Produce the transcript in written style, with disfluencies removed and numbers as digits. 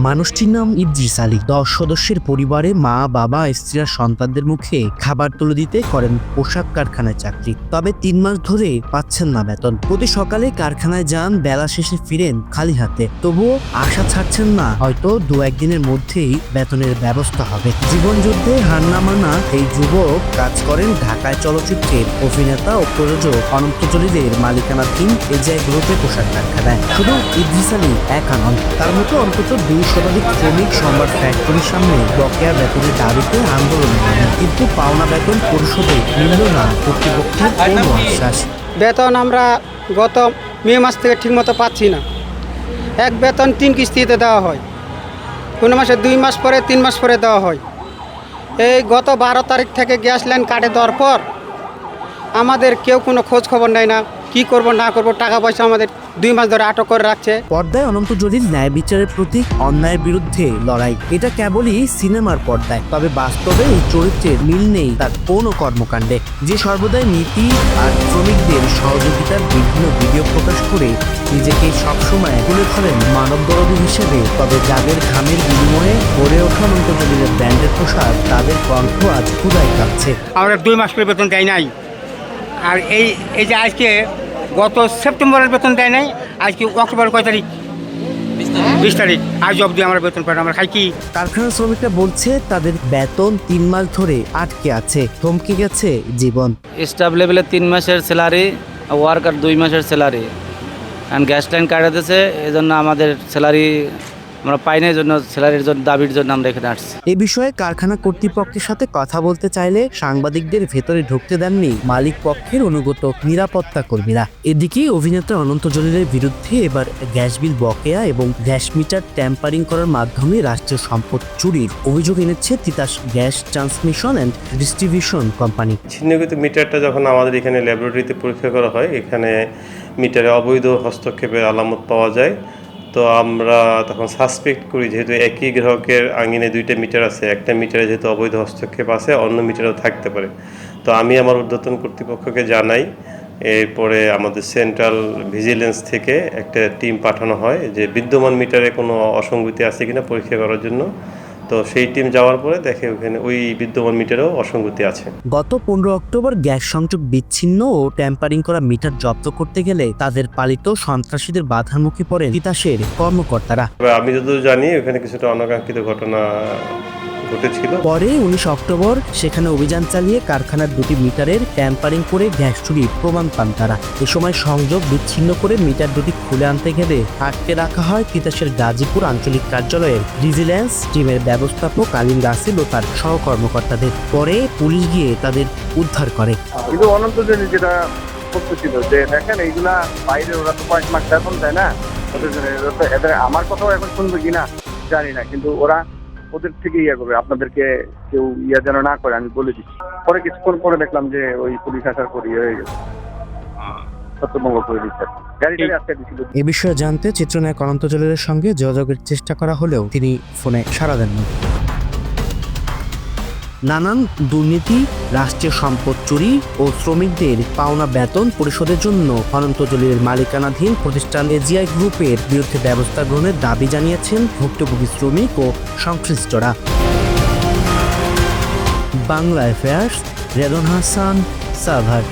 মানুষটির নাম ইদ্রিস আলী। 10 সদস্যের পরিবারে মা, বাবা, স্ত্রীরা সন্তানদের মুখে খাবার তুলে দিতে করেন পোশাক কারখানায় চাকরি। তবে 3 মাস ধরে পাচ্ছেন না বেতন। প্রতি সকালে কারখানায় যান, বেলা শেষে ফিরেন খালি হাতে। তবুও আশা ছাড়ছেন না, হয়তো 2-1 দিনের মধ্যেই বেতনের ব্যবস্থা হবে। জীবন যুদ্ধে হার না মানা এই যুবক কাজ করেন ঢাকায় চলচ্চিত্রের অভিনেতা ও প্রযোজক অনন্ত জলিলের মালিকানাধীন এজিআই গ্রুপের পোশাক কারখানায়। শুধু ইদ্রিস আলী একা নন, তার মতো অন্তত 2 শতাধিক শ্রমিক সোমবার ফ্যাক্টরির সামনে বকেয়া বেতনের দাবিতে আন্দোলন করেন। কিন্তু পাওনা বেতন পরিশোধে মিলল না কর্তৃপক্ষের কোনো আশ্বাস। বেতন আমরা গত মে মাস থেকে ঠিকমতো পাচ্ছি না। এক বেতন 3 কিস্তিতে দেওয়া হয়, কোনো মাসে 2 মাস পরে 3 মাস পরে দেওয়া হয়। এই গত 12 তারিখ থেকে গ্যাস লাইন কাটে দেওয়ার পর আমাদের কেউ কোনো খোঁজ খবর নেয় না। কি করব না করব, টাকা পয়সা আমাদের 2 মাস ধরে আটক করে রাখছে। পর্দায় অনন্ত জলিল ন্যায় বিচারের প্রতীক, অন্যায়ের বিরুদ্ধে লড়াই, এটা কেবলই সিনেমার পর্দায়। তবে বাস্তবে এই চরিত্রের মিল নেই তার কোনো কর্মকাণ্ডে। যে সর্বদাই নীতি আর শ্রমিকদের সহযোগিতার বিভিন্ন ভিডিও প্রকাশ করে নিজেকে সবসময় তুলে ধরেন মানবদরদী হিসেবে, তবে যাদের ঘামের বিনিময়ে গড়ে ওঠা অনন্ত জলিলের ব্র্যান্ডের পোশাক, তাদের কণ্ঠ আজ ক্ষুধায় কাঁপছে। আমরা 2 মাস করে বেতন দেয় নাই। আর এই যে আজকে গত সেপ্টেম্বরের বেতন দেয় নাই, আজকে অক্টোবর কয় তারিখ? 20 তারিখ। আজ অবধি আমরা বেতন পাই না। আমরা খাই কি? কারখানার শ্রমিকরা বলছে তাদের বেতন 3 মাস ধরে আটকে আছে, থমকে গেছে জীবন। স্টাফ লেভেলে 3 মাসের স্যালারি, ওয়ার্কার 2 মাসের স্যালারি, কারণ গ্যাস লাইন কাটা দিয়েছে। এই জন্য আমাদের স্যালারি আমরা পাই না, এই জন্য স্যালারির জন্য দাবির জন্য আমরা এখানে আসছি। এ বিষয়ে কারখানা কর্তৃপক্ষের সাথে কথা বলতে চাইলে সাংবাদিকদের ভেতরে ঢুকতে দেননি মালিক পক্ষের অনুগত নিরাপত্তা কর্মীরা। এদিকে অভিনেতা অনন্ত জলিলের বিরুদ্ধে এবার গ্যাস বিল বকেয়া এবং গ্যাস মিটার ট্যাম্পারিং করার মাধ্যমে রাষ্ট্রীয় সম্পদ চুরির অভিযোগ এনেছে Titas gas transmission and distribution company. ছিন্নকৃত মিটারটা যখন আমাদের এখানে ল্যাবরেটরিতে পরীক্ষা করা হয়, এখানে মিটারে অবৈধ হস্তক্ষেপের আলামত পাওয়া যায়। তো আমরা তখন সাসপেক্ট করি, যেহেতু একই গ্রাহকের আঙিনে 2টা মিটার আছে, একটা মিটারে যেহেতু অবৈধ হস্তক্ষেপ আছে, অন্য মিটারেও থাকতে পারে। তো আমি আমার ঊর্ধ্বতন কর্তৃপক্ষকে জানাই। এরপরে আমাদের সেন্ট্রাল ভিজিলেন্স থেকে একটা টিম পাঠানো হয় যে বিদ্যমান মিটারে কোনো অসঙ্গতি আছে কিনা পরীক্ষা করার জন্য। তো সেই টিম যাওয়ার পরে দেখে ওখানে ওই বিদ্যমান মিটারেও অসঙ্গতি আছে। গত 15 অক্টোবর গ্যাস সংযোগ বিচ্ছিন্ন ও ট্যাম্পারিং করা মিটার জব্দ করতে গেলে তাদের পালিত সন্ত্রাসীদের বাধার মুখে পড়ে তিতাসের কর্মকর্তারা। আমি যতদূর জানি ওখানে কিছুটা অনাকাঙ্ক্ষিত ঘটনা ঘটেছিল। পরে 19 অক্টোবর সেখানে অভিযান চালিয়ে কারখানার 2টি মিটারের ট্যাম্পারিং করে গ্যাস চুরির প্রমাণ পান তারা। এ সময় সংযোগ বিচ্ছিন্ন করে মিটার 2টি খুলে আনতে গেলে আটকে রাখা হয় তিতাসের গাজীপুর আঞ্চলিক কার্যালয়ের ভিজিল্যান্স টিমের ব্যবস্থাপক আলিম রাসেল ও তার সহকর্মকর্তাদের। পরে পুলিশ গিয়ে তাদের উদ্ধার করে। কিন্তু অনন্ত জলিল যেটা করতেছিল যে দেখেন এইগুলা বাইরে ওরা তো কয়েক মাস বেতন দেয় না ওদের জন্য। এদের আমার কথাও এখন শুনবে কিনা জানি না, কিন্তু ওরা ওদের থেকে করবে, আপনাদেরকে কেউ যেন না করে আমি বলে দিচ্ছি। পরে কিছুক্ষণ পরে দেখলাম যে ওই পুলিশ আসার পর হয়ে গেছে, সত্যভঙ্গ করে দিচ্ছে। গাড়িটাই আটকে দিচ্ছিল। এ বিষয়ে জানতে চিত্রনায়ক অনন্ত জলিলের সঙ্গে যোগাযোগের চেষ্টা করা হলেও তিনি ফোনে সাড়া দেননি। নানান দুর্নীতি, রাষ্ট্রীয় সম্পদ চুরি ও শ্রমিকদের পাওনা বেতন পরিশোধের জন্য অনন্ত জলিলের মালিকানাধীন প্রতিষ্ঠান এজিআই গ্রুপের বিরুদ্ধে ব্যবস্থা গ্রহণের দাবি জানিয়েছেন ভুক্তভোগী শ্রমিক ও সংশ্লিষ্টরা। বাংলা অ্যাফেয়ার্স, রেদন হাসান, সাভার।